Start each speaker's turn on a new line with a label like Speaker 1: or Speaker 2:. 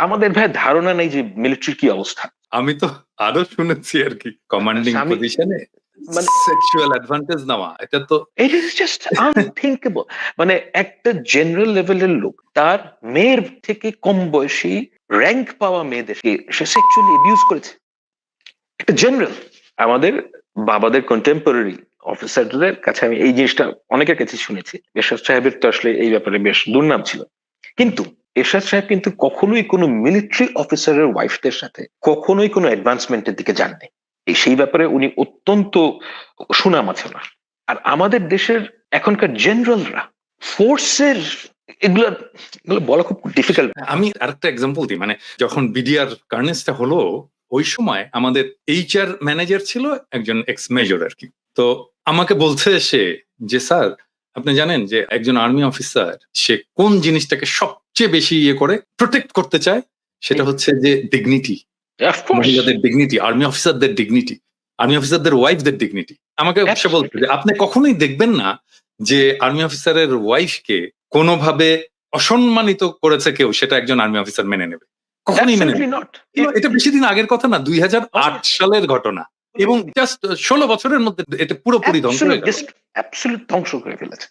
Speaker 1: আমাদের ভাই ধারণা নেই যে মিলিটারি কি অবস্থা।
Speaker 2: আমি তো আরো শুনেছি আর কি, কমান্ডিং
Speaker 1: আমি
Speaker 2: পজিশনে
Speaker 1: মানে
Speaker 2: সেক্সুয়াল অ্যাডভান্টেজ নেওয়া, এটা তো
Speaker 1: ইট ইজ জাস্ট আনথিঙ্কেবল। মানে একটা জেনারেল লেভেলের লোক তার মেয়ের থেকে কম বয়সী র্যাঙ্ক পাওয়া মেয়েদেরকে সে সেক্সুয়ালি অ্যাবিউজ করেছে। একটা জেনারেল আমাদের বাবাদের কন্টেম্পোরারি অফিসারদের কাছে আমি এই জিনিসটা অনেকের কাছে শুনেছি। এরশাদ সাহেবের তো আসলে এই ব্যাপারে বেশ দুর্নাম ছিল, কিন্তু এরশাদ সাহেব কিন্তু কখনোই কোনো মিলিটারি অফিসারের ওয়াইফদের সাথে কখনোই কোনো অ্যাডভান্সমেন্টের দিকে যাননি। এই সেই ব্যাপারে উনি অত্যন্ত সুনাম আছে ওনার। আর আমাদের দেশের এখনকার জেনারেলরা ফোর্সের এগুলো এগুলো বলা খুব ডিফিকাল্ট।
Speaker 2: আমি আরেকটা এক্সাম্পল দিই, মানে যখন বিডিআর কার্নেসটা হলো ওই সময় আমাদের এইচআর ম্যানেজার ছিল একজন এক্স মেজর আর কি। তো আমাকে বলছে সে যে স্যার আপনি জানেন যে একজন আর্মি অফিসার সে কোন জিনিসটাকে সবচেয়ে বেশি ইয়ে করে প্রোটেক্ট করতে চায়, সেটা হচ্ছে যে ডিগনিটি, মহিলাদের ডিগনিটি, আর্মি অফিসারদের ডিগনিটি, আর্মি অফিসারদের ওয়াইফদের ডিগনিটি। আমাকে সে বলছে যে আপনি কখনোই দেখবেন না যে আর্মি অফিসারের ওয়াইফকে কোনোভাবে অসম্মানিত করেছে কেউ, সেটা একজন আর্মি অফিসার মেনে নেবে, কখনোই মেনে নেবে না। এটা বেশি দিন আগের কথা না, 2008 সালের ঘটনা, এবং জাস্ট 16 বছরের মধ্যে এটা পুরোপুরি ধ্বংস হয়ে গেল।
Speaker 1: ধ্বংস করে ফেলেছে।